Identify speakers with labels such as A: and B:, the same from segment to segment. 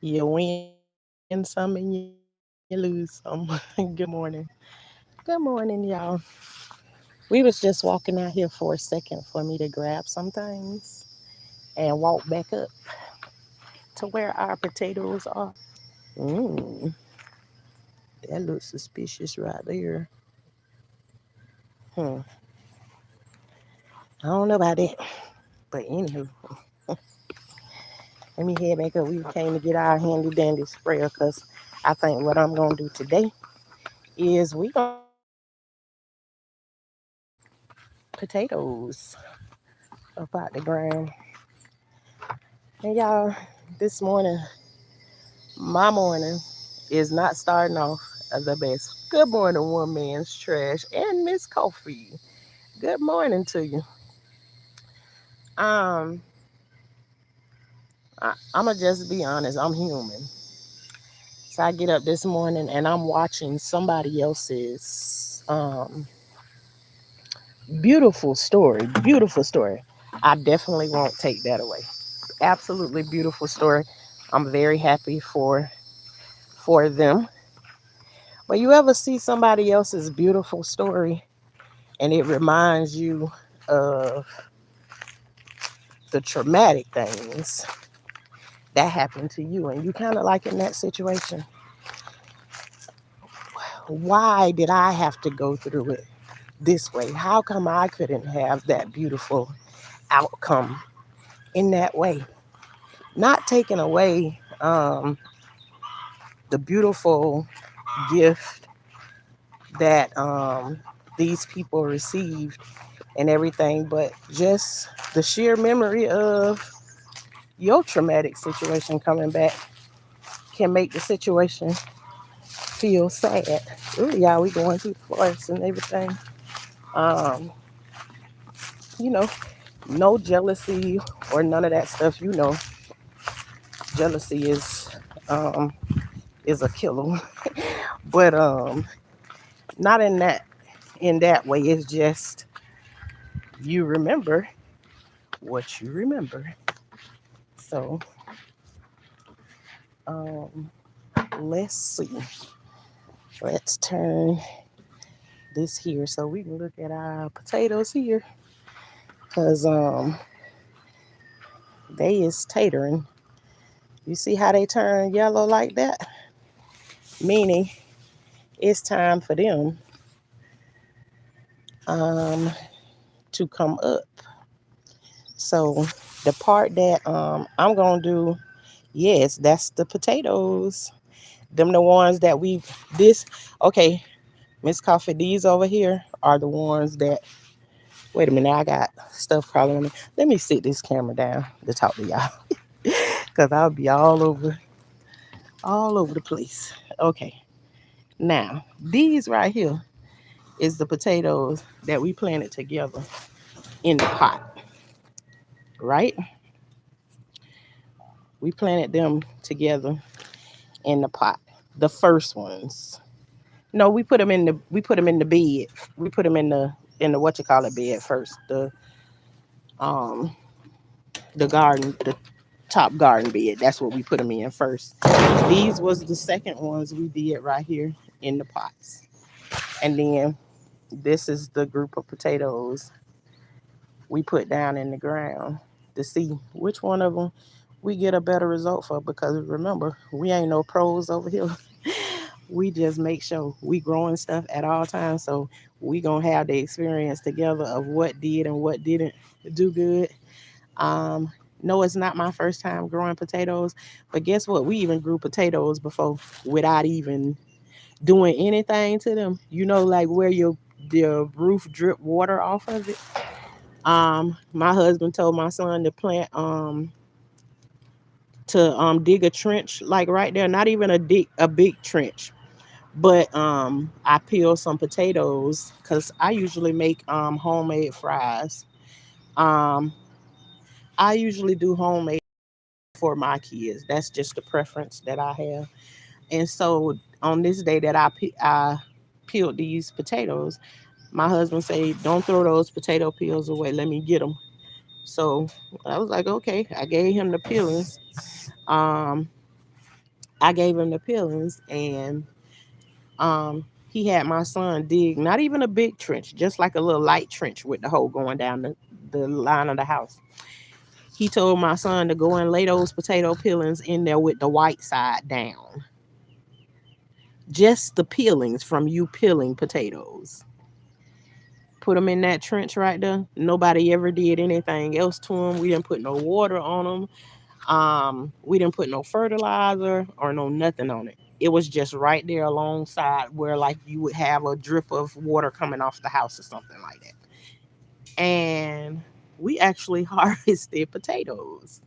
A: You win some and you lose some. Good morning. Good morning, y'all. We was just walking out here for a second for me to grab some things and walk back up to where our potatoes are. Mmm, that looks suspicious right there. Hmm, I don't know about that. But anywho, let me head back up. We came to get our handy dandy sprayer because I think what I'm gonna do today is we gonna potatoes up out the ground. And y'all, this morning, my morning is not starting off as the best. Good morning, one man's trash and Miss Coffee. Good morning to you. Um, I'ma just be honest. I'm human, so I get up this morning and I'm watching somebody else's beautiful story. Beautiful story. I definitely won't take that away. Absolutely beautiful story. I'm very happy for them. But you ever see somebody else's beautiful story and it reminds you of the traumatic things that happened to you, and you kind of like in that situation, why did I have to go through it this way? How come I couldn't have that beautiful outcome in that way? Not taking away the beautiful gift that these people received and everything, but just the sheer memory of your traumatic situation coming back can make the situation feel sad. Ooh, yeah, we going through the forest and everything. Um, you know, no jealousy or none of that stuff. Jealousy um is a killer. But not in that way. It's just you remember what you remember. So um let's see. Let's turn this here so we can look at our potatoes here. Cause they is tatering. You see how they turn yellow like that? Meaning it's time for them um, to come up. So the part that I'm gonna do, yes, that's the potatoes. Them the ones that we this okay, Miss Coffee. These over here are the ones that. Wait a minute, I got stuff crawling on me. Let me sit this camera down to talk to y'all, cause I'll be all over the place. Okay, now these right here is the potatoes that we planted together in the pot, right? We planted them together in the pot. The first ones. No, we put them in the bed. We put them in the what you call it bed first. Um the garden, the top garden bed. That's what we put them in first. These was the second ones we did right here in the pots. And then this is the group of potatoes we put down in the ground to see which one of them we get a better result for, because remember, we ain't no pros over here. We just make sure we growing stuff at all times, so we gonna have the experience together of what did and what didn't do good. um no, it's not my first time growing potatoes, but guess what, we even grew potatoes before without even doing anything to them, like where your roof drip water off of it. My husband told my son to dig a trench like right there, not even a big trench, but I peeled some potatoes because I usually make homemade fries. Um, I usually do homemade for my kids. That's just a preference that I have. And so on this day that I peeled these potatoes, my husband said, "Don't throw those potato peels away. Let me get them." So I was like, "Okay." I gave him the peelings. Um, I gave him the peelings, and he had my son dig not even a big trench, just like a little light trench with the hole going down the line of the house. He told my son to go and lay those potato peelings in there with the white side down. Just the peelings from you peeling potatoes. Put them in that trench right there. Nobody ever did anything else to them. We didn't put no water on them. We didn't put no fertilizer or no nothing on it. It was just right there alongside where like you would have a drip of water coming off the house or something like that. And we actually harvested potatoes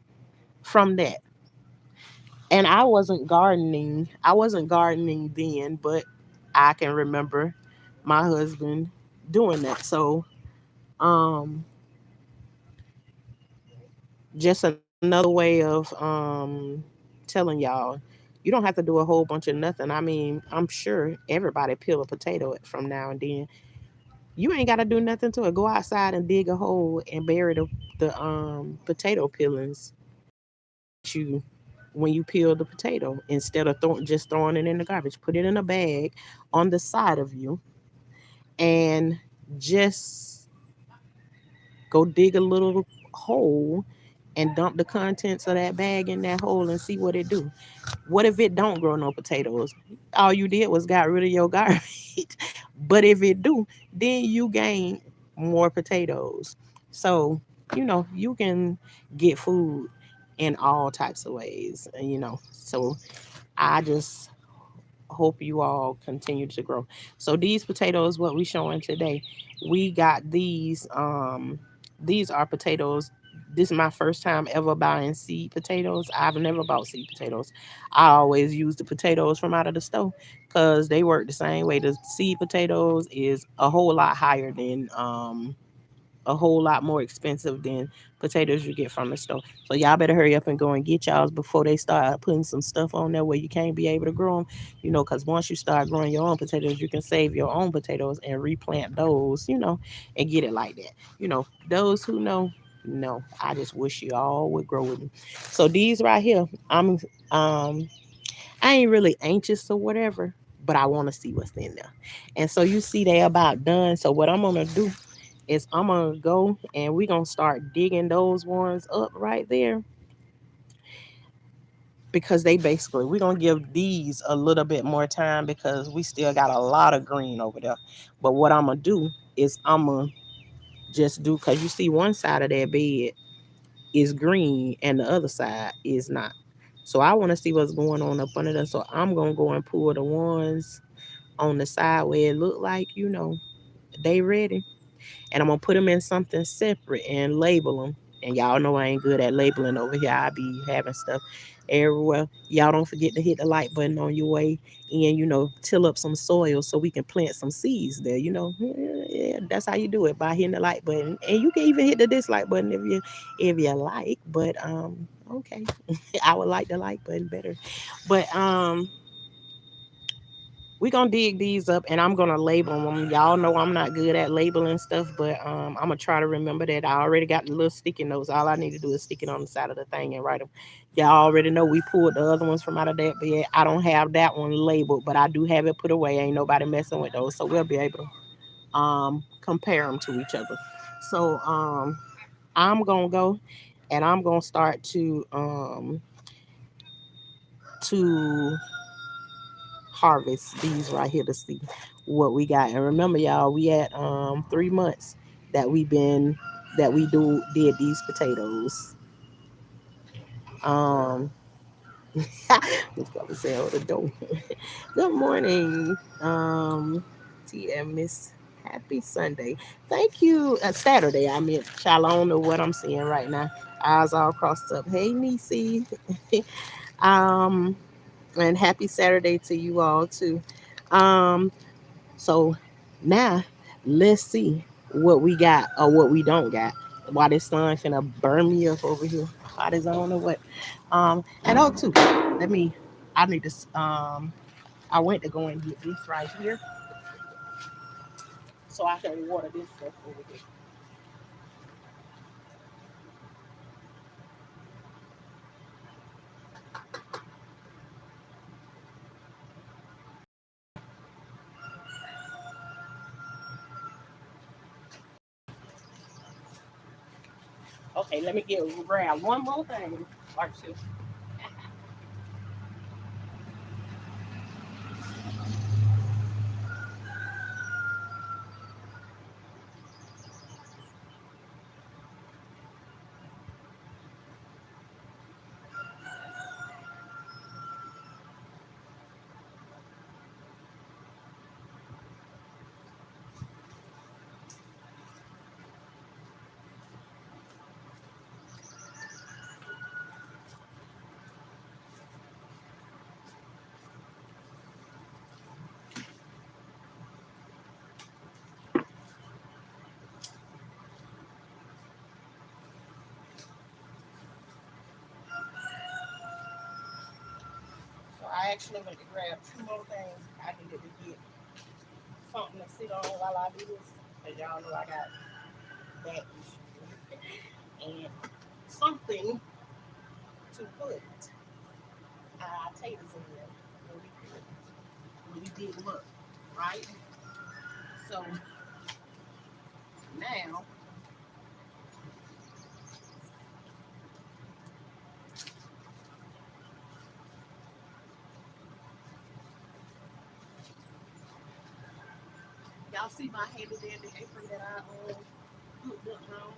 A: from that. And I wasn't gardening. I wasn't gardening then, but I can remember my husband doing that. So, um, just another way of telling y'all, you don't have to do a whole bunch of nothing. I mean, I'm sure everybody peel a potato from now and then. You ain't got to do nothing to it. Go outside and dig a hole and bury the potato peelings you when you peel the potato instead of just throwing it in the garbage. Put it in a bag on the side of you and just go dig a little hole and dump the contents of that bag in that hole and see what it do. What if it don't grow no potatoes? All you did was got rid of your garbage. But if it do, then you gain more potatoes. So, you can get food in all types of ways. So I just hope you all continue to grow. So these potatoes, what we showing today, we got these are potatoes. This is my first time ever buying seed potatoes. I've never bought seed potatoes. I always use the potatoes from out of the store because they work the same way. The seed potatoes is a whole lot higher than a whole lot more expensive than potatoes you get from the store. So y'all better hurry up and go and get y'all's before they start putting some stuff on there where you can't be able to grow them. Because once you start growing your own potatoes, you can save your own potatoes and replant those, and get it like that. Those who know, no, I just wish you all would grow with me. So these right here, I ain't really anxious or whatever, but I want to see what's in there. And so you see they about done. So what I'm gonna do is I'm gonna go and we're gonna start digging those ones up right there because they basically we're gonna give these a little bit more time because we still got a lot of green over there. But what I'm gonna do is I'm gonna just do because you see one side of that bed is green and the other side is not. So I want to see what's going on up under there. So I'm gonna go and pull the ones on the side where it look like they ready, and I'm gonna put them in something separate and label them. And y'all know I ain't good at labeling over here. I be having stuff everywhere. Y'all don't forget to hit the like button on your way and till up some soil so we can plant some seeds there. Yeah, that's how you do it by hitting the like button. And you can even hit the dislike button if you like. But okay, I would like the like button better. But we gonna dig these up and I'm gonna label them. Y'all know I'm not good at labeling stuff, but I'm gonna try to remember that. I already got the little sticky notes. All I need to do is stick it on the side of the thing and write them. Y'all already know we pulled the other ones from out of that bed. I don't have that one labeled, but I do have it put away. Ain't nobody messing with those, so we'll be able to compare them to each other. So I'm gonna go and I'm gonna start to harvest these right here to see what we got. And remember, y'all, we at 3 months that we did these potatoes. Um let's go say out the door. Good morning. TM Miss Happy Sunday. Thank you. Saturday, I mean, child, I don't know what I'm seeing right now. Eyes all crossed up. Hey, Nisi. um, and happy Saturday to you all too. Um, So now let's see what we got or what we don't got. Why this sun finna burn me up over here? Hot as I don't know what. And oh too, I need to I went to go and get this right here so I can water this stuff over here. Okay, let me get grab one more thing or two. So I actually went to grab two more things. I needed to get something to sit on while I do this. Cause y'all know I got that issue. And something to put taters in there when we dig them up, right? So now y'all see my handy dandy apron that I hooked up my own.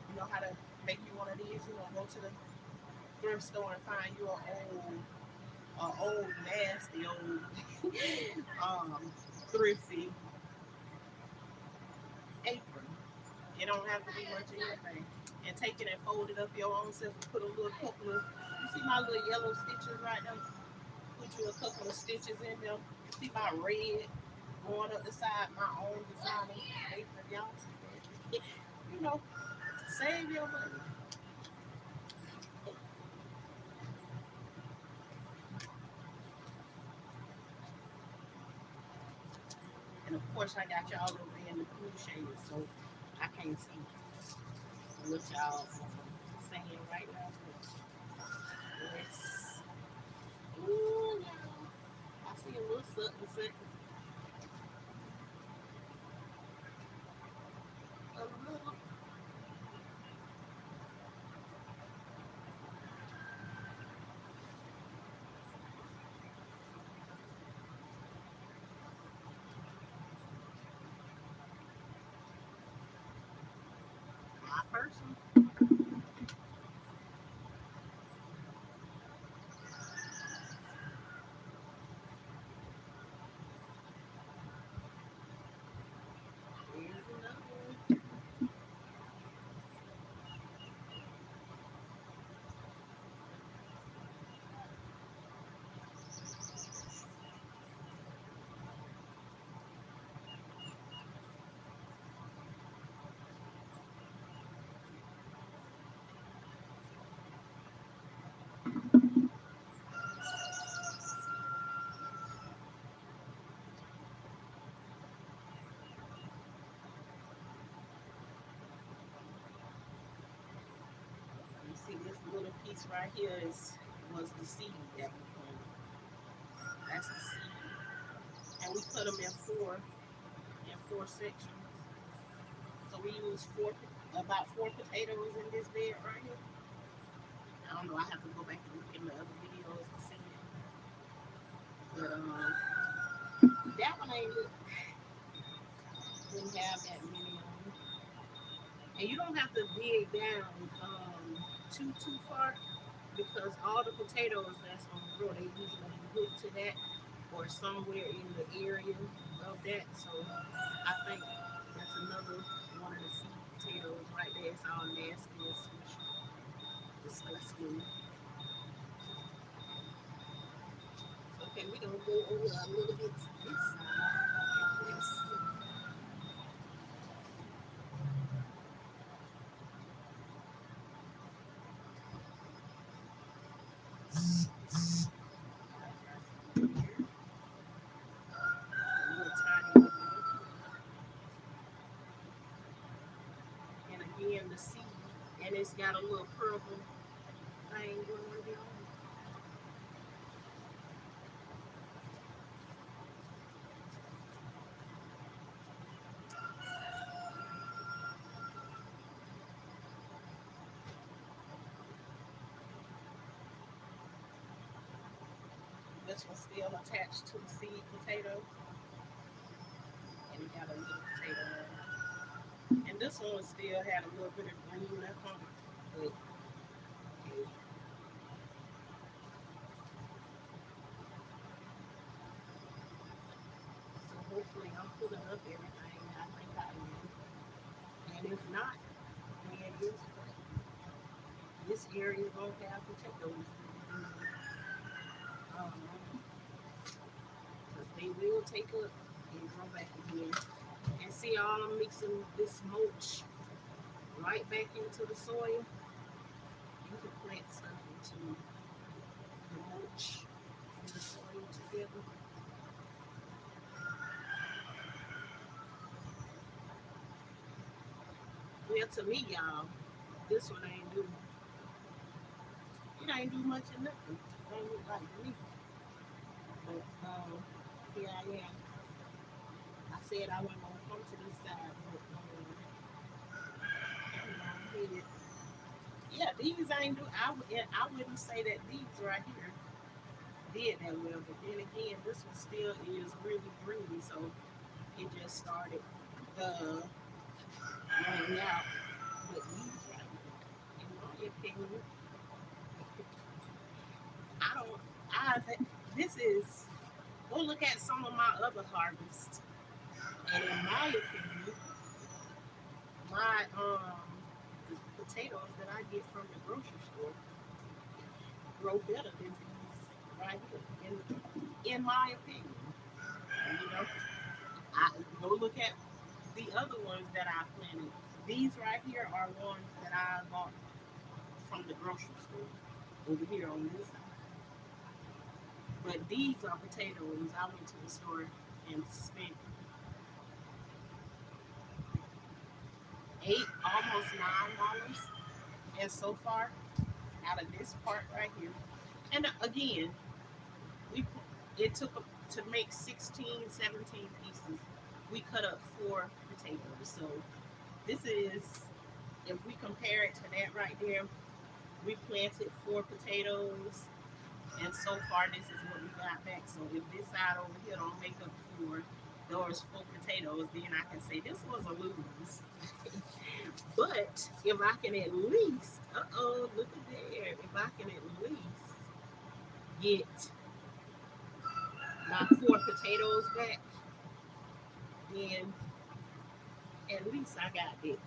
A: You know how to make you one of these. You know, go to the thrift store and find you old nasty old thrifty apron. It don't have to be much of anything. And take it and fold it up your own self and put a little couple of, you see my little yellow stitches right there? Put you a couple of stitches in there. You see my red going up the side, my own designer apron, y'all see that? You know, save your money. And of course, I got y'all over in the blue shade, so I can't see what y'all saying right now. Let's, ooh, y'all. I see a little something, something, a little. My person. Here's another one. You see this little piece right here was the seed that we planted. That's the seed. And we put them in four sections. So we use about four potatoes in this bed right here. I don't know. I have to go back and look in the other videos to see it. But that one ain't didn't have that many on it. And you don't have to dig down too far because all the potatoes that's on the road they usually hook to that or somewhere in the area of that. So I think that's another one of the sweet potatoes right there. It's all nasty and squishy, disgusting. Okay, we're gonna go over a little bit to this side. Let's see. A little tiny one. And again the seed, and it's got a little purple thing going on. This one's still attached to the seed potato, and it got a little potato on it. And this one still had a little bit of green left on it. But yeah, so hopefully I'm pulling up everything. I think I am. And if not, then it's this area gonna have potatoes. Um, because they will take up and grow back again. And see, all I'm mixing this mulch right back into the soil. You can plant stuff into the mulch and the soil together. Well, to me, y'all, this one ain't do it ain't do much of nothing. It ain't look like me. But here I am. I said I wasn't gonna come to this side, but I'm headed. Yeah, these ain't do. I wouldn't say that these right here did that well, but then again, this one still is really green, so it just started running out. But these right here, in my opinion, I don't. I this is. Go look at some of my other harvests, and in my opinion, my the potatoes that I get from the grocery store grow better than these right here. In my opinion, you know, I go look at the other ones that I planted. These right here are ones that I bought from the grocery store over here on this side. But these are potatoes I went to the store and spent almost $9. And so far, out of this part right here, and again, we it took to make 16, 17 pieces. We cut up 4 potatoes. So this is, if we compare it to that right there, we planted 4 potatoes, and so far this is what we got back. So if this side over here don't make up for those 4 potatoes, then I can say this was a lose. But if I can at least, look at there, if I can at least get my 4 potatoes back, then at least I got it.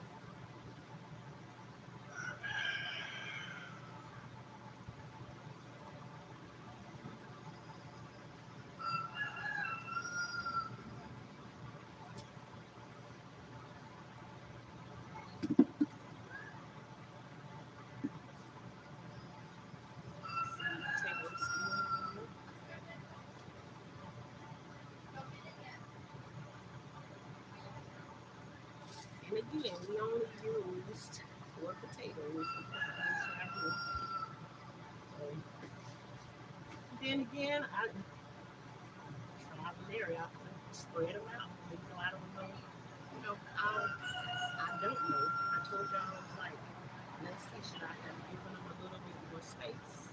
A: And again, we only used 4 potatoes. Right so, then again, I trial and error. I could spread them out. I don't know. I don't know. I told y'all I was like, let's see, should I have given them a little bit more space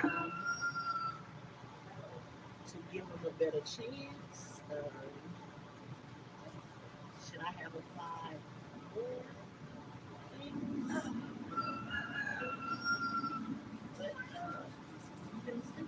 A: um, to give them a better chance? Should I have applied more things? But you can see.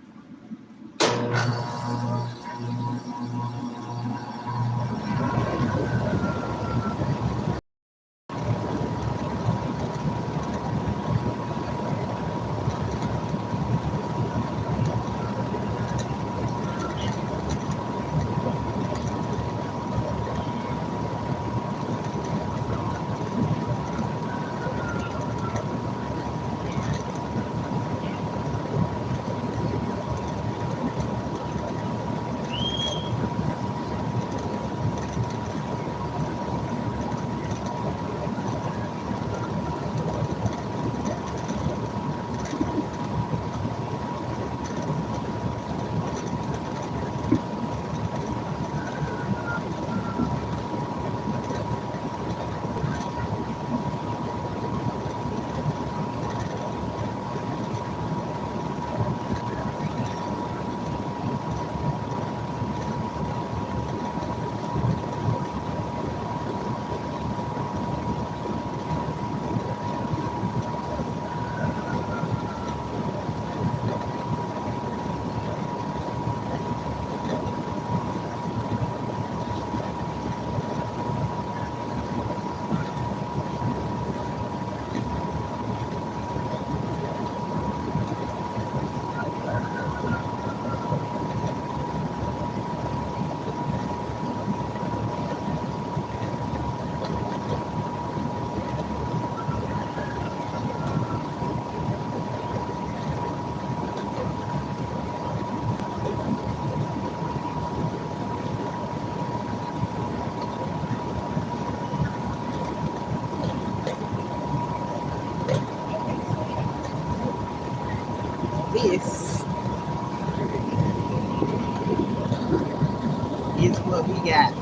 A: got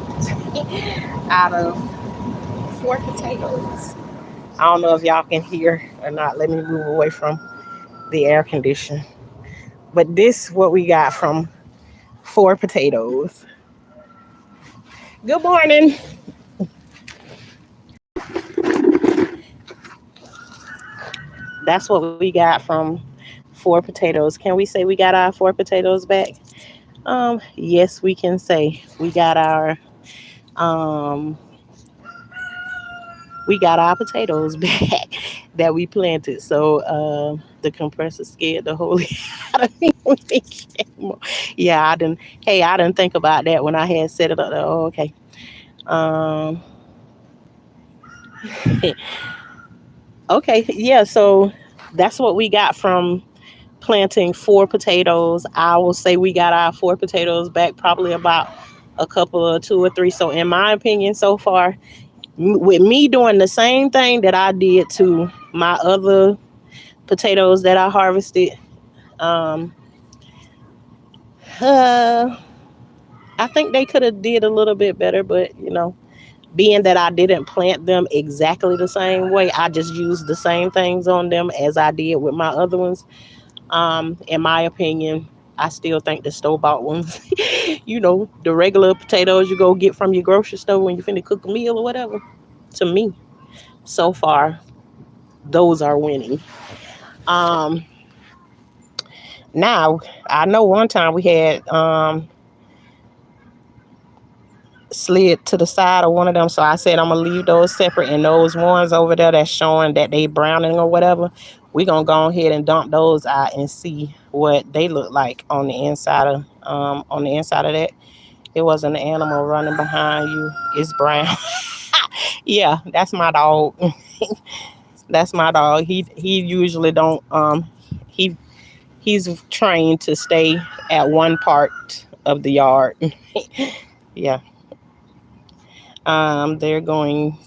A: out of 4 potatoes. I don't know if y'all can hear or not. Let me move away from the air condition. But this what we got from 4 potatoes. Good morning. That's what we got from 4 potatoes. Can we say we got our 4 potatoes back? Yes, we can say um we got our potatoes back that we planted. So the compressor scared the holy out of me when it came on. Yeah, I didn't. Hey, I didn't think about that when I had set it up. Oh, okay. Um, okay. Yeah. So that's what we got from planting 4 potatoes. I will say we got our 4 potatoes back probably about a couple of 2 or 3. So in my opinion, so far, with me doing the same thing that I did to my other potatoes that I harvested. Um, uh, I think they could have did a little bit better, but being that I didn't plant them exactly the same way, I just used the same things on them as I did with my other ones. In my opinion, I still think the store bought ones, the regular potatoes you go get from your grocery store when you finna cook a meal or whatever. To me, so far, those are winning. Um, Now I know one time we had slid to the side of one of them. So I said I'm gonna leave those separate, and those ones over there that's showing that they browning or whatever, we gonna go ahead and dump those out and see what they look like on the inside of that. It wasn't an animal running behind you. It's brown. Yeah, that's my dog. That's my dog. He usually don't he he's trained to stay at one part of the yard. Yeah. They're going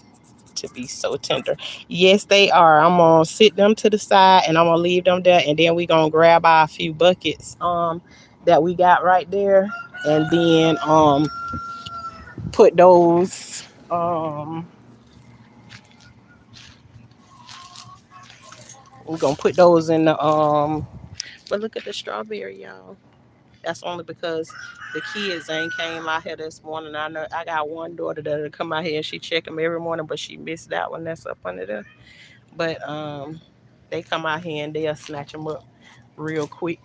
A: to be so tender. Yes, they are. I'm gonna sit them to the side and I'm gonna leave them there, and then we gonna grab our few buckets that we got right there, and then put those we're gonna put those in the but look at the strawberry, y'all. That's only because the kids ain't came out here this morning. I know I got one daughter that'll come out here and she check them every morning, but she missed that one that's up under there. But they come out here and they'll snatch them up real quick.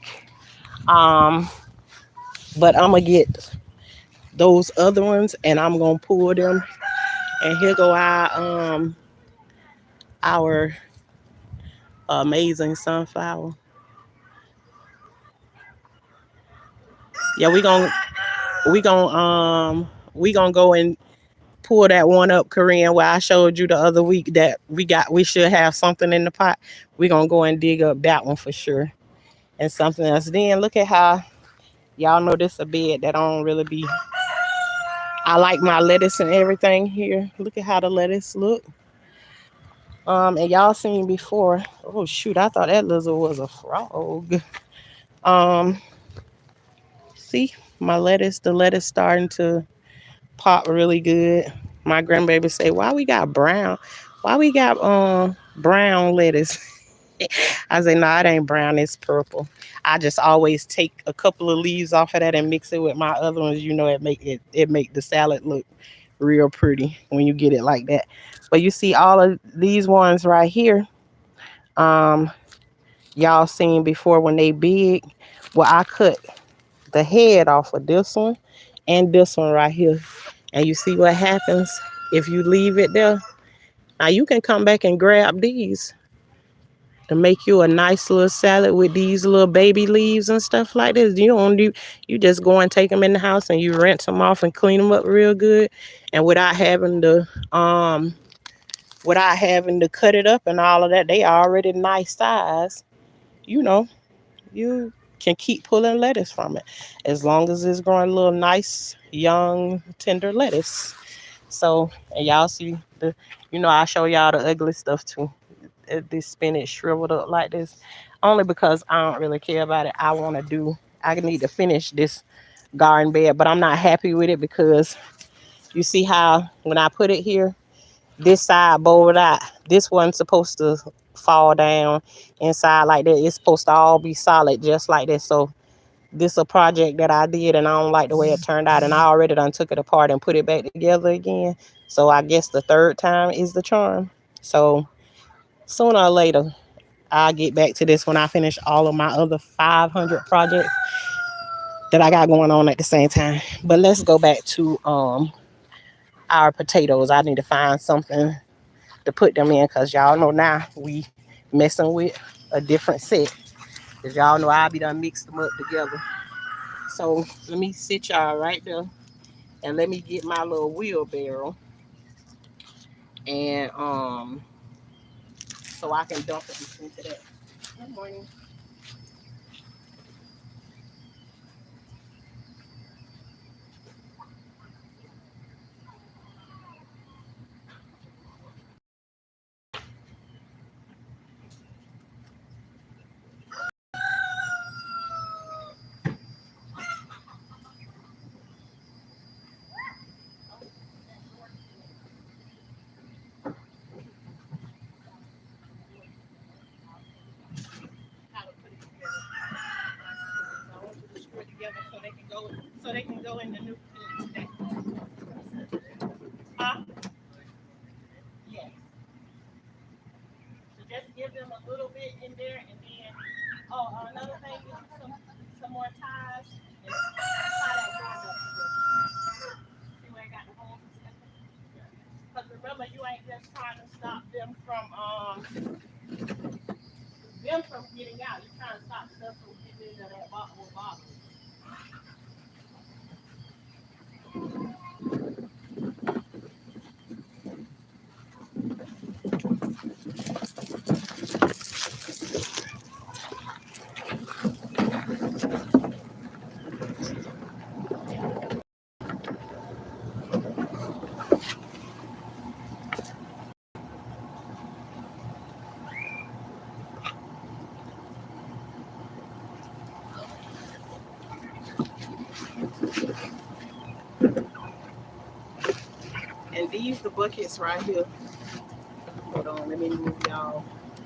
A: Um, but I'm gonna get those other ones and I'm gonna pull them. And here go our amazing sunflower. Yeah, we gonna go and pull that one up, Korean, where I showed you the other week that we should have something in the pot. We gonna go and dig up that one for sure. And something else. Then look at how y'all know this a bed that don't really be. I like my lettuce and everything here. Look at how the lettuce look. And y'all seen before. Oh shoot, I thought that lizard was a frog. Um, See my lettuce. The lettuce starting to pop really good. My grandbaby say, "Why we got brown? Why we got brown lettuce?" I say, "No, it ain't brown. It's purple." I just always take a couple of leaves off of that and mix it with my other ones. It make the salad look real pretty when you get it like that. But you see all of these ones right here. Um, y'all seen before when they big. Well, I cut the head off of this one and this one right here. And you see what happens if you leave it there. Now you can come back and grab these to make you a nice little salad with these little baby leaves and stuff like this. You just go and take them in the house and you rinse them off and clean them up real good, and without having to cut it up and all of that, they already nice size. You know, you can keep pulling lettuce from it as long as it's growing a little nice young tender lettuce. So, and y'all see I show y'all the ugly stuff too. This spinach shriveled up like this, only because I don't really care about it. I need to finish this garden bed, but I'm not happy with it because You see how when I put it here, this side bowed out. This wasn't supposed to fall down inside like that. It's supposed to all be solid just like this. So this a project that I did and I don't like the way it turned out. And I already done took it apart and put it back together again. So I guess the third time is the charm. So sooner or later, I'll get back to this when I finish all of my other 500 projects that I got going on at the same time. But let's go back to our potatoes. I need to find something to put them in because y'all know now we messing with a different set. Because y'all know I'll be done mixed them up together. So let me sit y'all right there and let me get my little wheelbarrow and so I can dump it into that. Good morning. How to put it together. So I want you to screw it together so they can go in the new today. Yeah. So just give them a little bit in there and then another thing is some more ties and tie that door up. See where I got the holes and stuff? Because remember you ain't just trying to stop them from getting out. You're trying to stop stuff from getting into that bottle. And these the buckets right here. Hold on, let me move y'all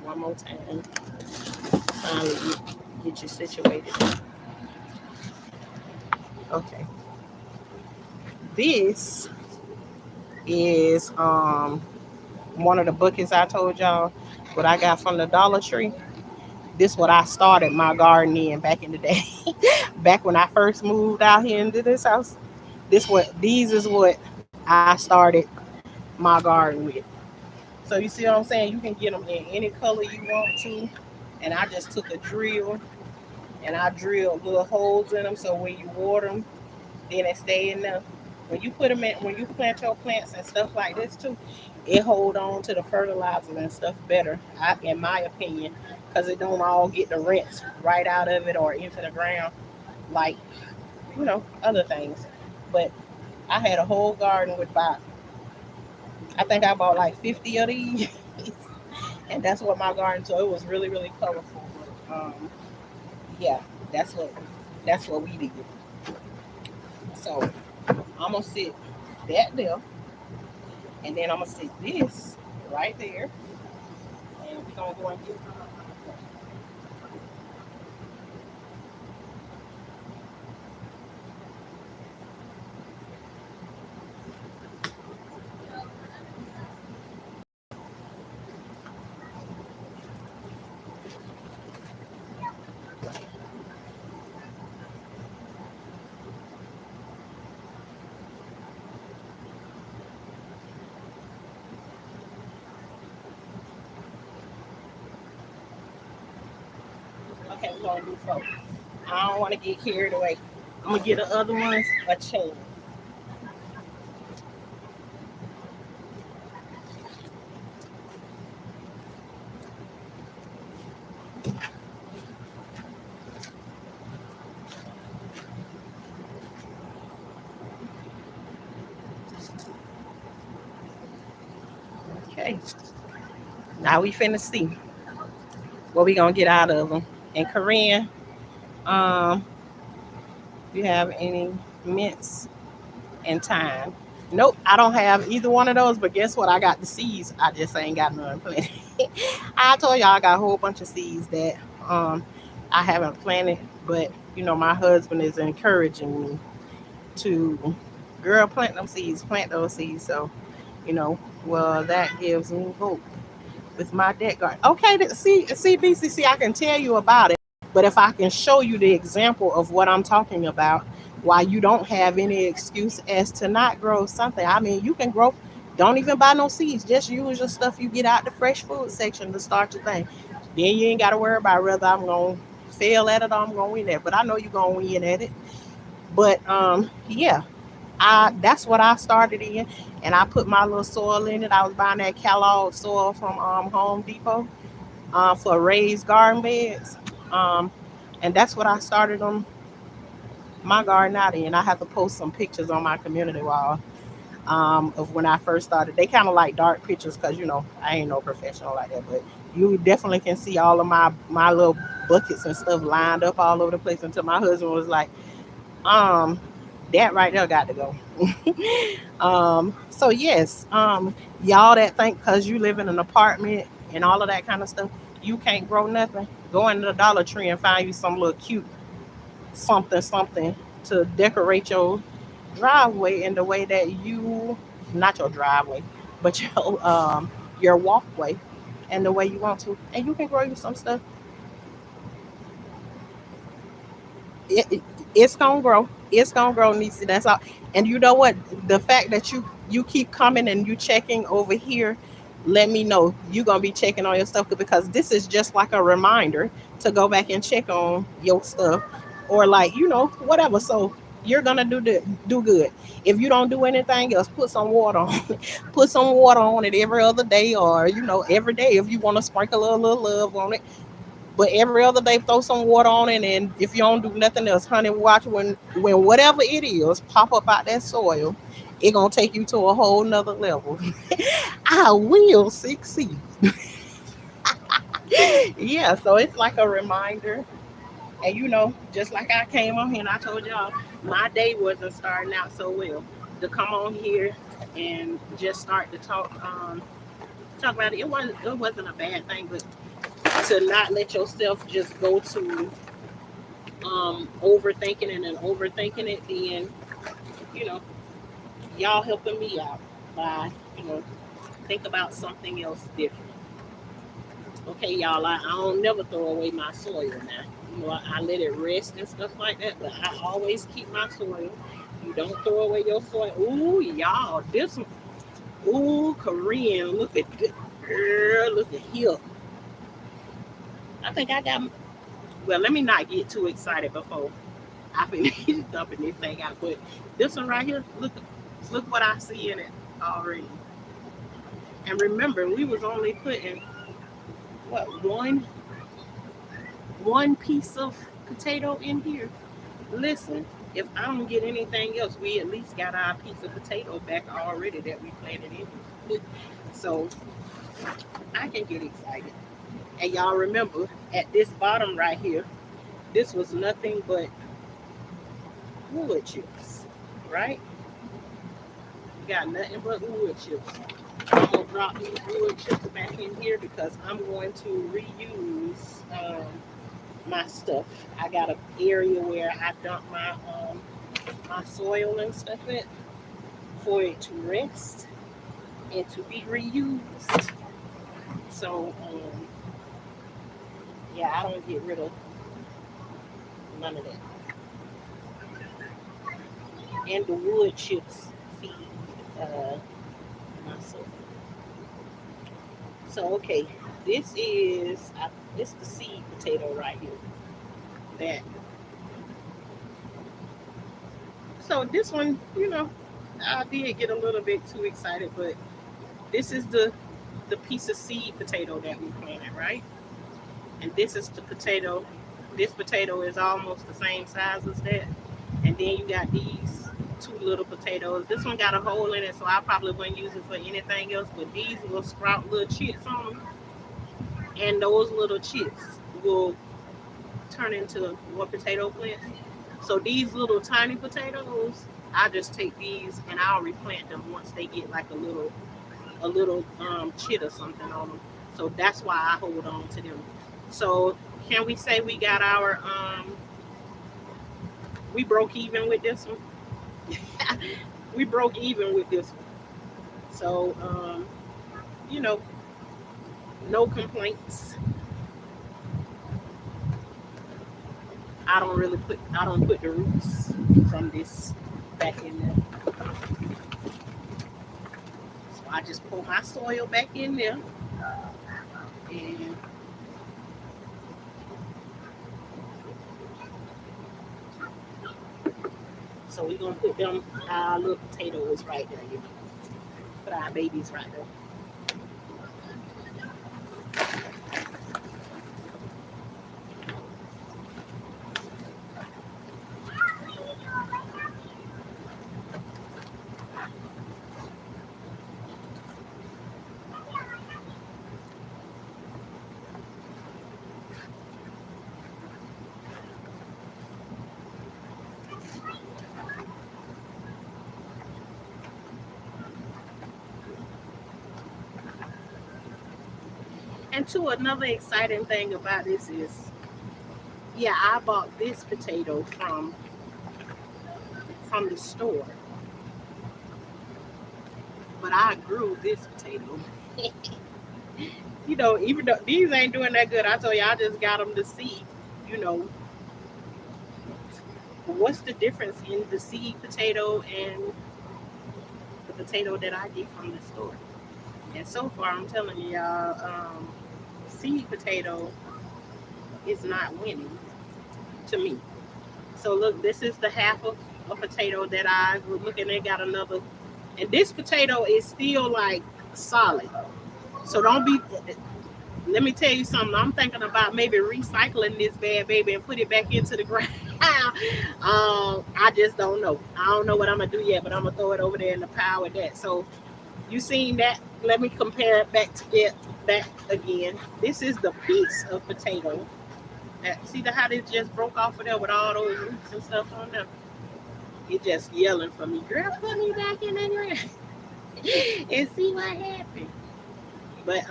A: one more time. Finally get you situated. Okay. This is one of the buckets I told y'all what I got from the Dollar Tree. This what I started my garden in back in the day. Back when I first moved out here into this house. These is what I started my garden with. So you see what I'm saying? You can get them in any color you want to. And I just took a drill and I drilled little holes in them so when you water them, then it stay in there. When you plant your plants and stuff like this too, it hold on to the fertilizer and stuff better, in my opinion, because it don't all get the rinse right out of it or into the ground like other things. But I had a whole garden with about I think I bought like 50 of these, and that's what my garden. So it was really really colorful. But yeah, that's what that's what we did. So I'm gonna sit that there, and then I'm gonna sit this right there, and we're gonna go and get. Okay, we're gonna do four. I don't want to get carried away. I'm gonna get the other ones a chance. Okay, now we finna see what we gonna get out of them. And Korean, um, you have any mints and thyme? Nope, I don't have either one of those. But guess what? I got the seeds. I just ain't got none planted. I told y'all I got a whole bunch of seeds that um I haven't planted. But my husband is encouraging me to, girl, plant them seeds, plant those seeds. So you know, well, that gives me hope with my debt garden. Okay, see, BCC, I can tell you about it, but if I can show you the example of what I'm talking about, why you don't have any excuse as to not grow something. I mean, you can grow. Don't even buy no seeds. Just use your stuff you get out the fresh food section to start your thing. Then you ain't got to worry about whether I'm gonna fail at it or I'm gonna win at it. But I know you're gonna win at it. But yeah, I that's what I started in, and I put my little soil in it. I was buying that Kellogg soil from Home Depot for raised garden beds, um, and that's what I started on my garden out in. I have to post some pictures on my community wall of when I first started. They kind of like dark pictures because I ain't no professional like that, but you definitely can see all of my little buckets and stuff lined up all over the place. Until my husband was like, um, that right there got to go. So yes, y'all that think because you live in an apartment and all of that kind of stuff, you can't grow nothing. Go into the Dollar Tree and find you some little cute something something to decorate your driveway in the way that you, not your driveway, but your walkway, and the way you want to, and you can grow you some stuff. It's gonna grow. It's gonna grow, Nisi. That's all. And you know what? The fact that you keep coming and you checking over here, let me know you're gonna be checking on your stuff, because this is just like a reminder to go back and check on your stuff, or like whatever. So you're gonna do good. If you don't do anything else, put some water on it. Put some water on it every other day, or every day if you want to sprinkle a little love on it. But every other day, throw some water on it, and if you don't do nothing else, honey, watch when whatever it is pop up out that soil, it gonna take you to a whole nother level. I will succeed. Yeah, so it's like a reminder, and just like I came on here and I told y'all, my day wasn't starting out so well. To come on here and just start to talk about it, it wasn't a bad thing, but to not let yourself just go to overthinking and then overthinking it, then you know y'all helping me out by think about something else different. Okay, y'all, I don't never throw away my soil now. I let it rest and stuff like that, but I always keep my soil. You don't throw away your soil. Ooh, y'all, this one. Ooh, Korean, look at this. Girl, look at here. I think I got, well, let me not get too excited before I finish dumping this thing out. But this one right here, look what I see in it already. And remember, we was only putting what one piece of potato in here. Listen, if I don't get anything else, we at least got our piece of potato back already that we planted in. So I can get excited. And y'all remember, at this bottom right here, this was nothing but wood chips, right? We got nothing but wood chips. I'm gonna drop these wood chips back in here because I'm going to reuse my stuff. I got an area where I dump my soil and stuff in for it to rest and to be reused. So yeah, I don't get rid of none of that. And the wood chips feed uh, my soil. So okay, this is this the seed potato right here. That So this one, I did get a little bit too excited, but this is the piece of seed potato that we planted, right? And this is the potato. This potato is almost the same size as that. And then you got these two little potatoes. This one got a hole in it, so I probably wouldn't use it for anything else. But these will sprout little chits on them, and those little chits will turn into more potato plants. So these little tiny potatoes, I just take these and I'll replant them once they get like a little chit or something on them. So that's why I hold on to them. So can we say we got our we broke even with this one? We broke even with this one. So you know, no complaints. I don't put the roots from this back in there. So I just pour my soil back in there and so we're gonna put them our little potatoes right there, you know. Put our babies right there. And two, another exciting thing about this is, yeah, I bought this potato from the store, but I grew this potato. You know, even though these ain't doing that good, I told you I just got them to see, you know, what's the difference in the seed potato and the potato that I get from the store. And so far, I'm telling y'all, seed potato is not winning to me. So look, this is the half of a potato that I was looking at. Got another, and this potato is still like solid. So don't be. Let me tell you something. I'm thinking about maybe recycling this bad baby and put it back into the ground. I just don't know. I don't know what I'm gonna do yet, but I'm gonna throw it over there in the pile with that. So you seen that? Let me compare it back to get back again. This is the piece of potato. See the how it just broke off of there with all those roots and stuff on them. It just yelling for me, girl, put me back in the ground and see what happened. But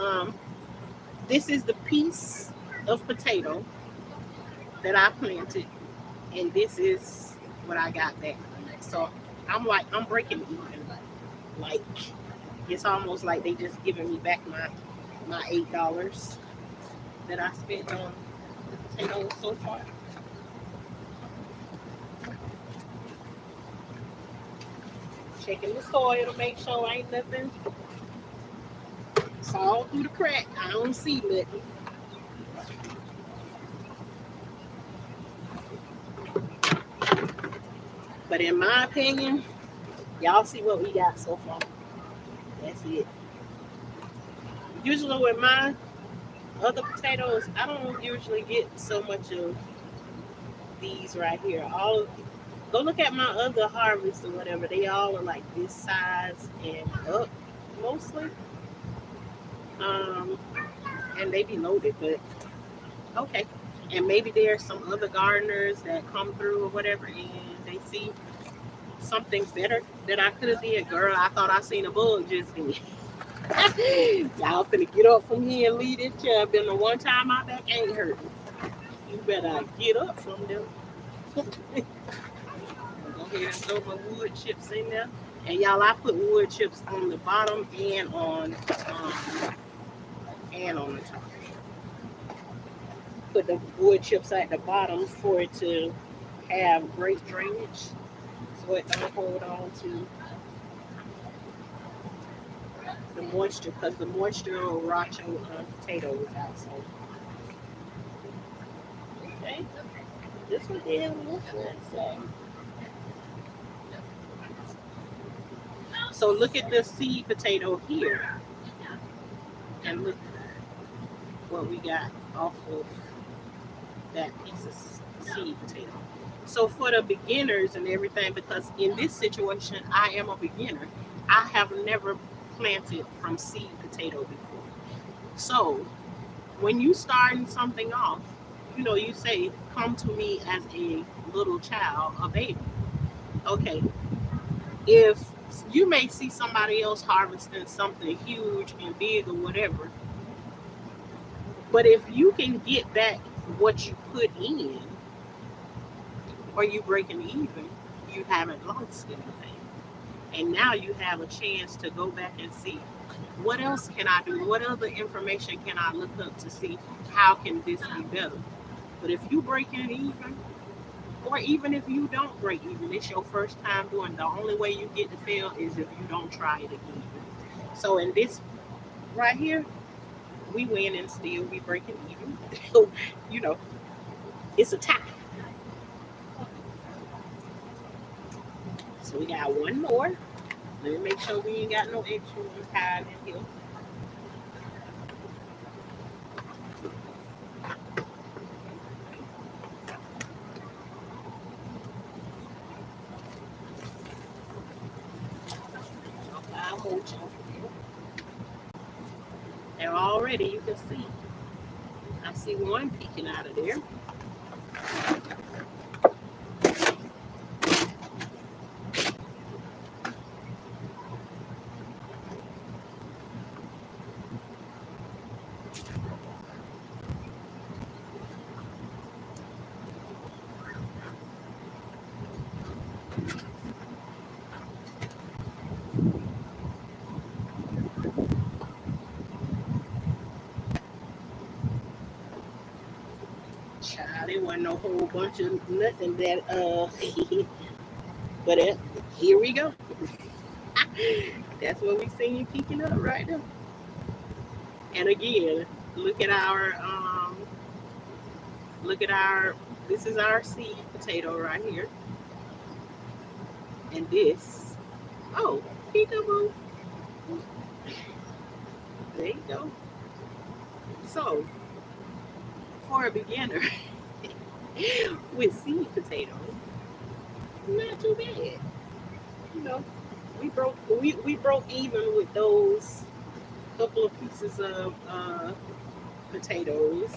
A: this is the piece of potato that I planted, and this is what I got back from it. So I'm breaking even. Like it's almost like they just giving me back my $8 that I spent on the potatoes so far. Checking the soil to make sure ain't nothing. It's all through the crack. I don't see nothing. But in my opinion, y'all see what we got so far. That's it. Usually with my other potatoes, I don't usually get so much of these right here. All go look at my other harvests or whatever. They all are like this size and up mostly. Um, and they be loaded, but okay. And maybe there's some other gardeners that come through or whatever, and they see something better that I could have did. Girl, I thought I seen a bug just then. Y'all finna get up from here and leave this chair. Been the one time my back ain't hurting. You better get up from them. Go ahead and throw my wood chips in there. And y'all, I put wood chips on the bottom and on the top. Put the wood chips at the bottom for it to have great drainage, so it don't hold on to the moisture, because the moisture will rot your potatoes out. So, okay, this one did. This one so. So look at the seed potato here, and look what we got off of that piece of seed potato. So for the beginners and everything, because in this situation I am a beginner, I have never planted from seed potato before. So when you starting something off, you know, you say, come to me as a little child, a baby. Okay, If you may see somebody else harvesting something huge and big or whatever, but if you can get back what you put in, or you breaking even, you haven't lost anything. And now you have a chance to go back and see what else can I do? What other information can I look up to see how can this be better? But if you break it even, or even if you don't break even, it's your first time doing it. The only way you get to fail is if you don't try it again. So in this right here, we win and still we breaking even. So, you know, it's a tie. So we got one more. Let me make sure we ain't got no extra ones hiding in here. I'll hold you. And already you can see, I see one peeking out of there. Child, it wasn't no whole bunch of nothing that but here we go. That's what we seen peeking up right there. And again, look at our look at our this is our seed potato right here. And this, oh, peekaboo. There you go. So for a beginner with seed potatoes, not too bad. You know, we broke even with those couple of pieces of potatoes.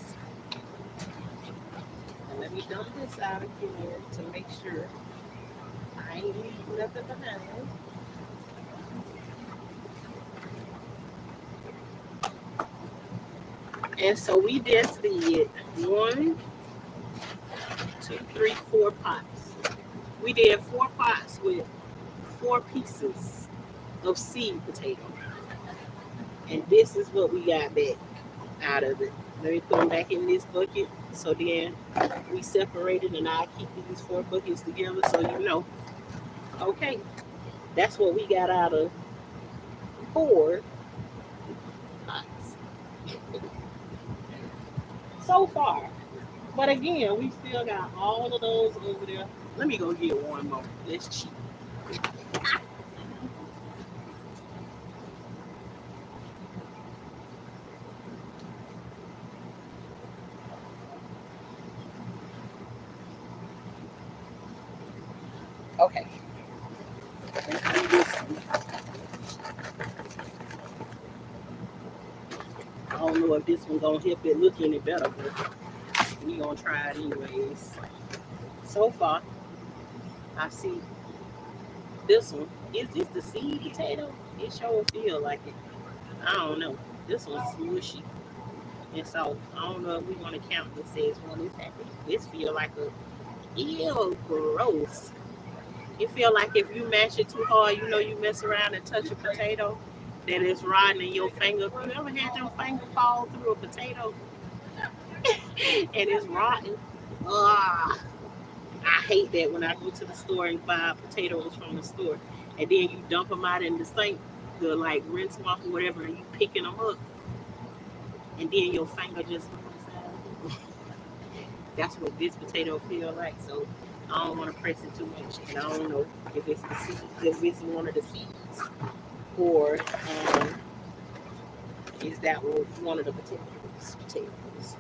A: And let me dump this out again to make sure I ain't leaving nothing behind. And so we just did one, two, three, 4 pots. We did 4 pots with 4 pieces of seed potato. And this is what we got back out of it. Let me put them back in this bucket. So then we separated and I keep these 4 buckets together so you know. Okay, that's what we got out of 4 pots so far. But again, we still got all of those over there. Let me go get one more. Let's cheat. Okay. I don't know if this one gonna help it look any better, but we gonna try it anyways. So far, I see this one. Is this the seed potato? It sure feel like it. I don't know. This one's smushy and soft. I don't know if we want to count this as one. This feel like a ew, gross. It feel like if you mash it too hard, you know you mess around and touch a potato, that it's rotten in your finger. You ever had your finger fall through a potato and it's rotten? Ugh. I hate that when I go to the store and buy potatoes from the store, and then you dump them out in the sink, to like rinse them off or whatever, and you picking them up, and then your finger just comes out. That's what this potato feel like. So I don't want to press it too much, and I don't know if it's the seed, if it's one of the seeds, or is that one of the potatoes? Potatoes.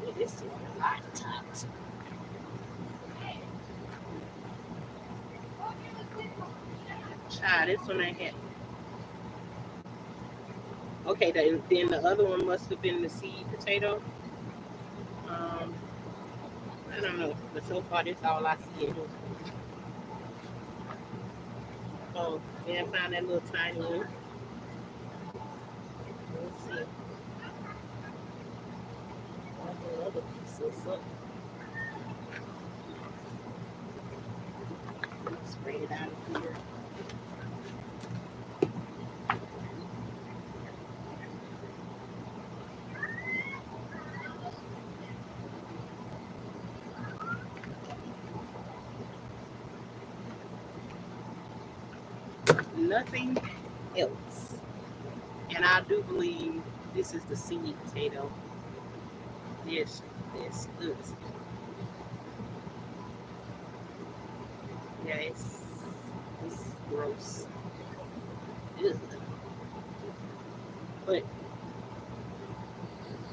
A: Yeah, this is a lot of tops. Child, this one ain't had. Okay, then the other one must have been the seed potato. Um, I don't know, but so far that's all I see. Oh, yeah, I found that little tiny one. Let's see. Another piece of something. Let's spread it out of here. Nothing else. And I do believe this is the seed potato. Yes, yes, looks. Yeah, it's gross. Ugh. But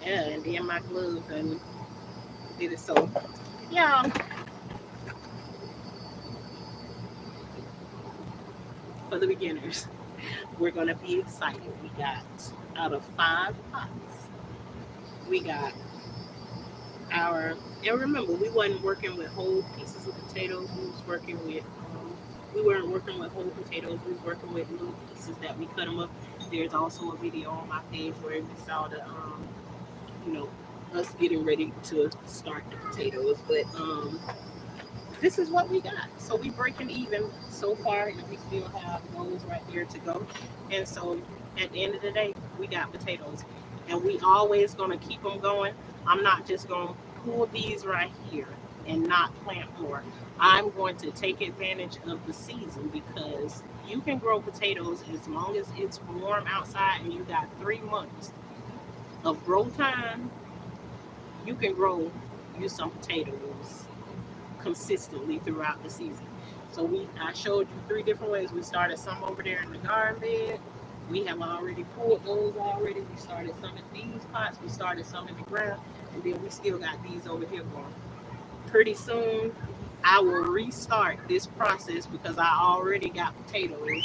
A: yeah, and then my glove and did it so. Yeah, for the beginners, we're gonna be excited. We got out of 5 pots, we got our. And remember, we wasn't working with whole pieces of potatoes. We was working with. We weren't working with whole potatoes. We was working with little pieces that we cut them up. There's also a video on my page where we saw the you know, us getting ready to start the potatoes. But this is what we got. So we breaking even so far, and we still have those right there to go. And so at the end of the day, we got potatoes, and we always gonna keep them going. I'm not just gonna pull these right here and not plant more. I'm going to take advantage of the season because you can grow potatoes as long as it's warm outside and you got 3 months of grow time. You can grow you some potatoes consistently throughout the season. So I showed you 3 different ways. We started some over there in the garden bed. We have already pulled those already. We started some in these pots. We started some in the ground, and then we still got these over here going. Pretty soon, I will restart this process because I already got potatoes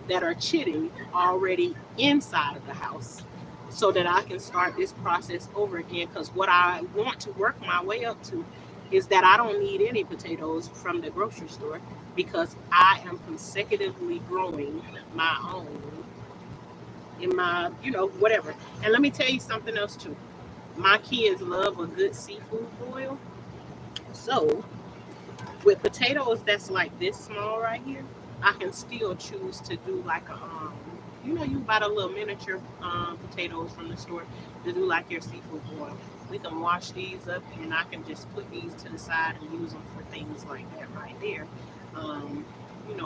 A: that are chitting already inside of the house so that I can start this process over again. Because what I want to work my way up to is that I don't need any potatoes from the grocery store because I am consecutively growing my own in my, whatever. And let me tell you something else too. My kids love a good seafood boil. So with potatoes that's like this small right here, I can still choose to do like a you buy the little miniature potatoes from the store to do like your seafood boil. We can wash these up and I can just put these to the side and use them for things like that right there. Um,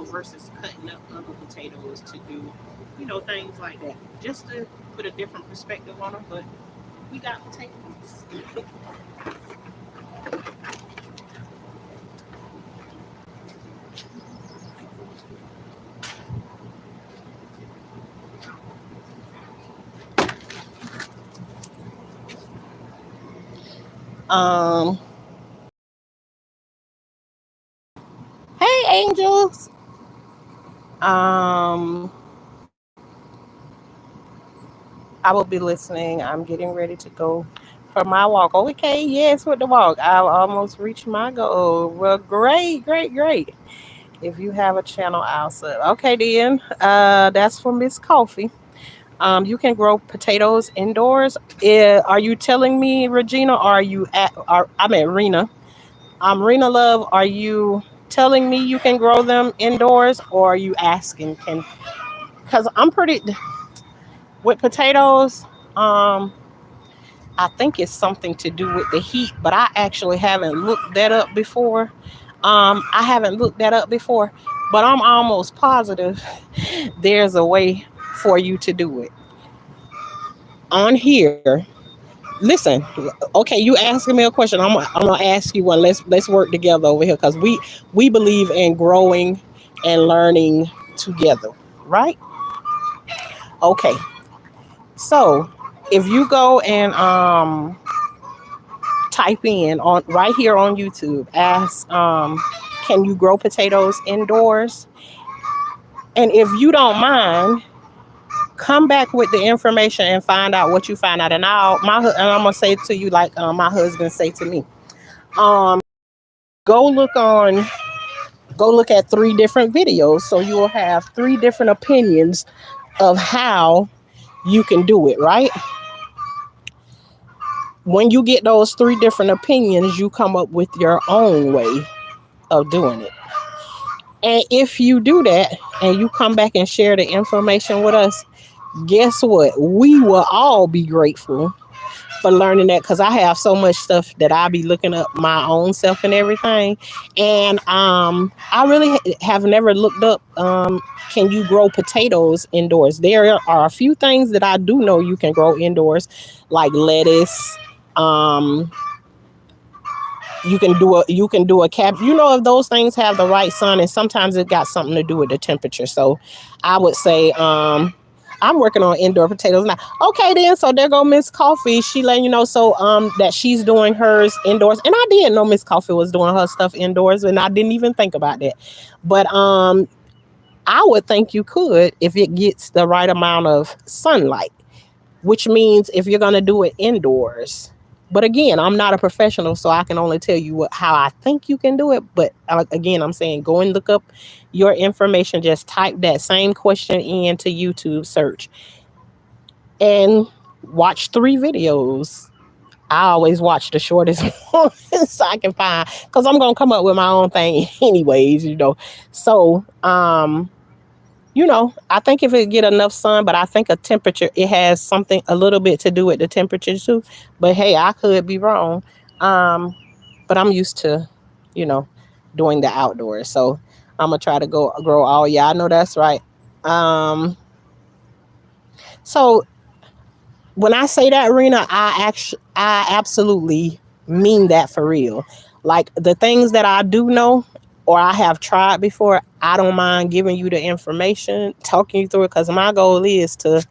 A: versus cutting up other potatoes to do, things like that. Just to put a different perspective on them, but we got potatoes. Um, hey angels. Um, I will be listening. I'm getting ready to go for my walk. Okay, yes, with the walk. I'll almost reach my goal. Well, great, great, great. If you have a channel, I'll sub. Okay, then. That's for Miss Coffee. You can grow potatoes indoors. Are you telling me, Regina, or are you at? I mean, Rena. Rena Love. Are you telling me you can grow them indoors, or are you asking? Because I'm pretty with potatoes. Um, I think it's something to do with the heat, but I actually haven't looked that up before. I haven't looked that up before, but I'm almost positive there's a way for you to do it on here. Listen, okay, you asking me a question. I'm gonna ask you one. Let's work together over here because we believe in growing and learning together, right? Okay, so if you go and type in on right here on YouTube, ask can you grow potatoes indoors? And if you don't mind, come back with the information and find out what you find out. And I'm gonna say to you like my husband say to me, um, go look on, go look at three different videos, so you will have three different opinions of how you can do it. Right? When you get those three different opinions, you come up with your own way of doing it. And if you do that and you come back and share the information with us, guess what? We will all be grateful for learning that, because I have so much stuff that I be looking up my own self and everything. And I really have never looked up can you grow potatoes indoors. There are a few things that I do know you can grow indoors, like lettuce. Um, you can do a cap, if those things have the right sun, and sometimes it got something to do with the temperature. So I would say I'm working on indoor potatoes now. Okay, then, so there go Miss Coffee. She letting you know, so that she's doing hers indoors. And I didn't know Miss Coffee was doing her stuff indoors, and I didn't even think about that. But I would think you could if it gets the right amount of sunlight, which means if you're going to do it indoors. But again, I'm not a professional, so I can only tell you how I think you can do it. But again, I'm saying go and look up your information. Just type that same question into YouTube search and watch three videos. I always watch the shortest one so I can find, because I'm going to come up with my own thing anyways. So, I think if it get enough sun, but I think a temperature, it has something a little bit to do with the temperature too. But hey, I could be wrong. Um, but I'm used to, you know, doing the outdoors. So I'm gonna try to go grow all. Yeah, I know that's right. Um, so when I say that, Rena, I absolutely mean that for real. Like the things that I do know or I have tried before, I don't mind giving you the information, talking you through it, because my goal is to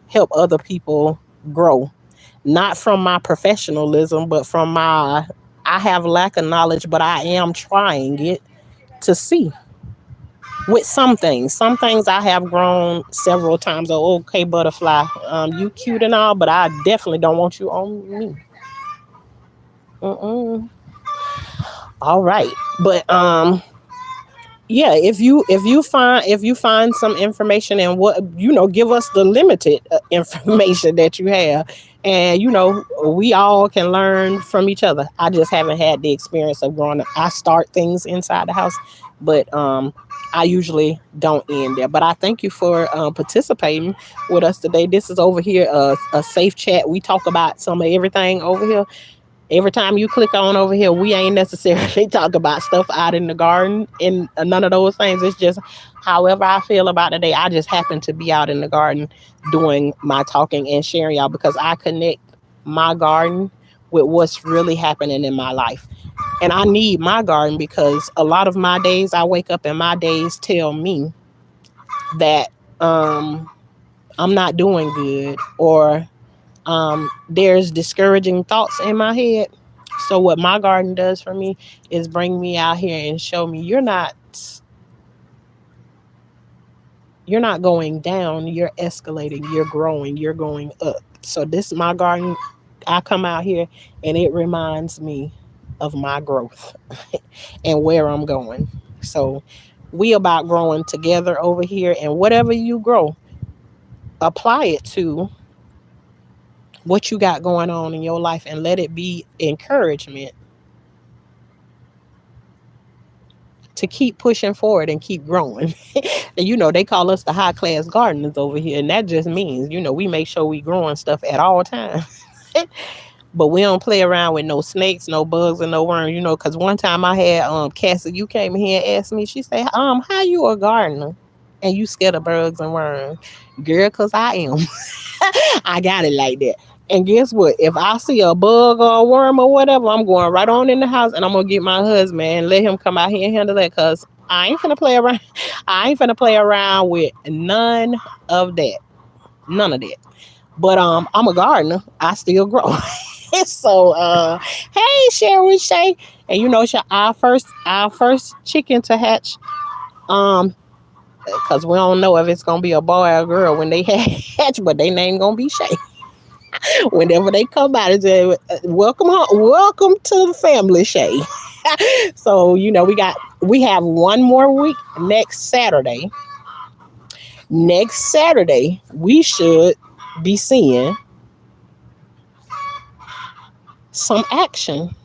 A: help other people grow, not from my professionalism, but from my, I have lack of knowledge, but I am trying it to see with some things. Some things I have grown several times. Oh, okay, butterfly, you cute and all, but I definitely don't want you on me. Mm-mm. All right, but yeah, if you find some information, and what give us the limited information that you have, and we all can learn from each other. I just haven't had the experience of growing up. I start things inside the house, but I usually don't end there. But I thank you for participating with us today. This is over here a safe chat. We talk about some of everything over here. Every time you click on over here, we ain't necessarily talk about stuff out in the garden and none of those things. It's just however I feel about the day. I just happen to be out in the garden doing my talking and sharing y'all, because I connect my garden with what's really happening in my life. And I need my garden, because a lot of my days I wake up and my days tell me that I'm not doing good, or there's discouraging thoughts in my head. So what my garden does for me is bring me out here and show me you're not going down, you're escalating, you're growing, you're going up. So this is my garden. I come out here and it reminds me of my growth and where I'm going. So we about growing together over here, and whatever you grow, apply it to what you got going on in your life, and let it be encouragement to keep pushing forward and keep growing. And they call us the high class gardeners over here, and that just means we make sure we growing stuff at all times. But we don't play around with no snakes, no bugs, and no worms. Because one time I had Cassie, you came here and asked me. She said, how you a gardener and you scared of bugs and worms? Girl, cause I am. I got it like that. And guess what? If I see a bug or a worm or whatever, I'm going right on in the house and I'm gonna get my husband and let him come out here and handle that. Cause I ain't finna play around. I ain't finna play around with none of that. None of that. But I'm a gardener. I still grow. So hey, Sherry Shay. And our first chicken to hatch. Um because we don't know if it's gonna be a boy or a girl when they hatch, but they name gonna be Shay. Whenever they come out and say, "Welcome home, welcome to the family, Shay." So we have one more week next Saturday. Next Saturday, we should be seeing some action,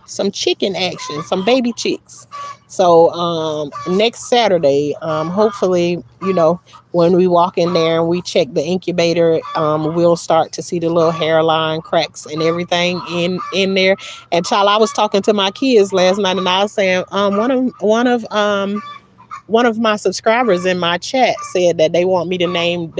A: some chicken action, some baby chicks. So next Saturday, hopefully, when we walk in there and we check the incubator, we'll start to see the little hairline cracks and everything in there. And child, I was talking to my kids last night, and I was saying, one of my subscribers in my chat said that they want me to name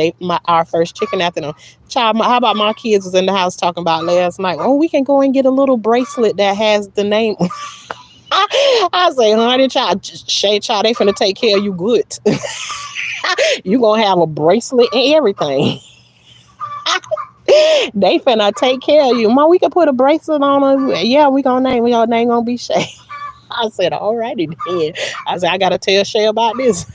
A: our first chicken after them. Child, how about my kids was in the house talking about last night? Oh, we can go and get a little bracelet that has the name. I say, honey, child, Shay, child, they finna take care of you good. You gonna have a bracelet and everything. They finna take care of you. Mom, we can put a bracelet on her. Yeah, we gonna name. Your name gonna be Shay. I said, all righty then. I said, I gotta tell Shay about this.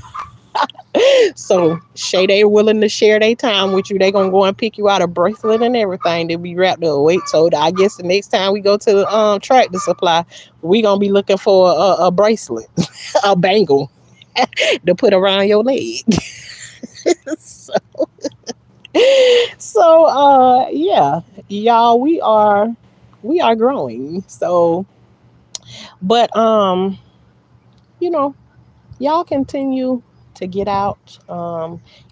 A: So Shay, they willing to share their time with you. They gonna go and pick you out a bracelet and everything to be wrapped up. Wait, so I guess the next time we go to the Tractor Supply, we gonna be looking for a bracelet, a bangle to put around your leg. so, yeah, y'all, we are growing. So, but you know, y'all continue to get out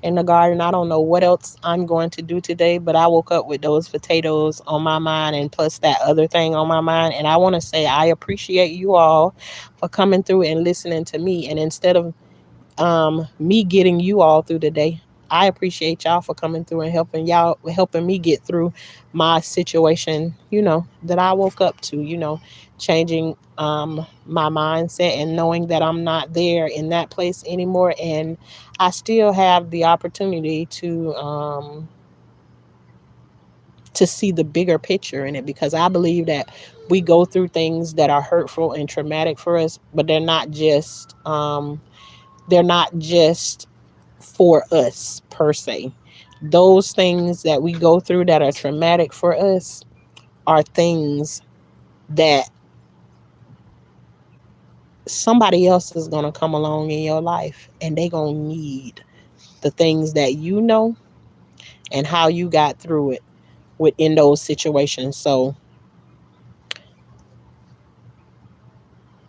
A: in the garden. I don't know what else I'm going to do today, but I woke up with those potatoes on my mind and plus that other thing on my mind. And I want to say I appreciate you all for coming through and listening to me. And instead of me getting you all through the day, I appreciate y'all for coming through and helping me get through my situation, that I woke up to, changing my mindset and knowing that I'm not there in that place anymore. And I still have the opportunity to see the bigger picture in it, because I believe that we go through things that are hurtful and traumatic for us, but they're not just for us per se. Those things that we go through that are traumatic for us are things that somebody else is going to come along in your life, and they going to need the things that and how you got through it within those situations. So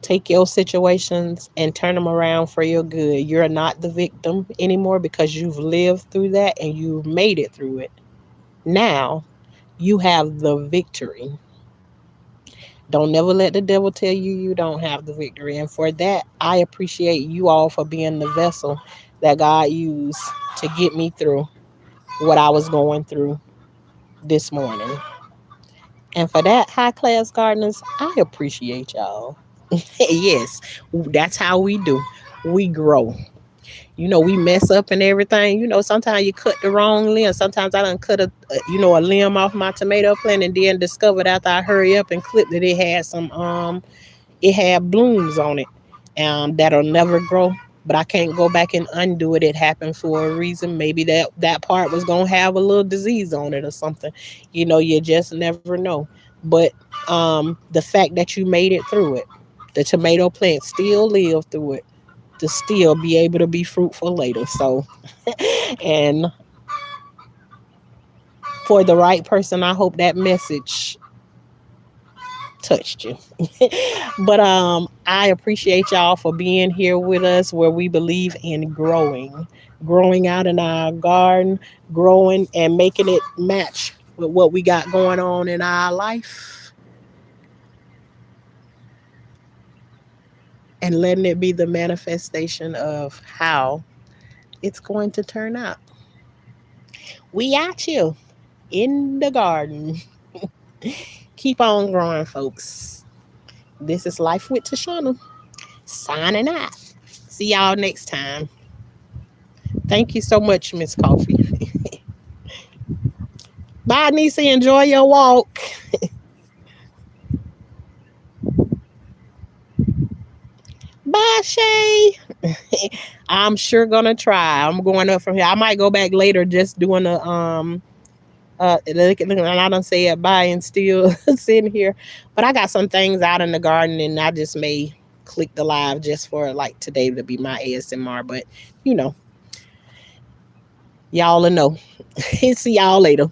A: take your situations and turn them around for your good. You're not the victim anymore because you've lived through that and you've made it through it. Now you have the victory. Don't never let the devil tell you you don't have the victory. And for that, I appreciate you all for being the vessel that God used to get me through what I was going through this morning. And for that, high class gardeners, I appreciate y'all. Yes, that's how we do. We grow. We mess up and everything. Sometimes you cut the wrong limb. Sometimes I done cut a limb off my tomato plant and then discovered after I hurry up and clipped it, it had blooms on it that'll never grow. But I can't go back and undo it. It happened for a reason. Maybe that part was gonna have a little disease on it or something. You just never know. But the fact that you made it through it, the tomato plant still lived through it to still be able to be fruitful later. So, and for the right person, I hope that message touched you. But I appreciate y'all for being here with us, where we believe in growing out in our garden, growing and making it match with what we got going on in our life, and letting it be the manifestation of how it's going to turn out. We out here in the garden. Keep on growing, folks. This is Life with Tashanna, signing out. See y'all next time. Thank you so much, Miss Coffee. Bye, Nisi. Enjoy your walk. Bye. Shay. I'm sure gonna try. I'm going up from here. I might go back later, just doing a look, and I don't say it bye and still sitting here, but I got some things out in the garden, and I just may click the live just for like today to be my ASMR. But you know, y'all will know. See y'all later.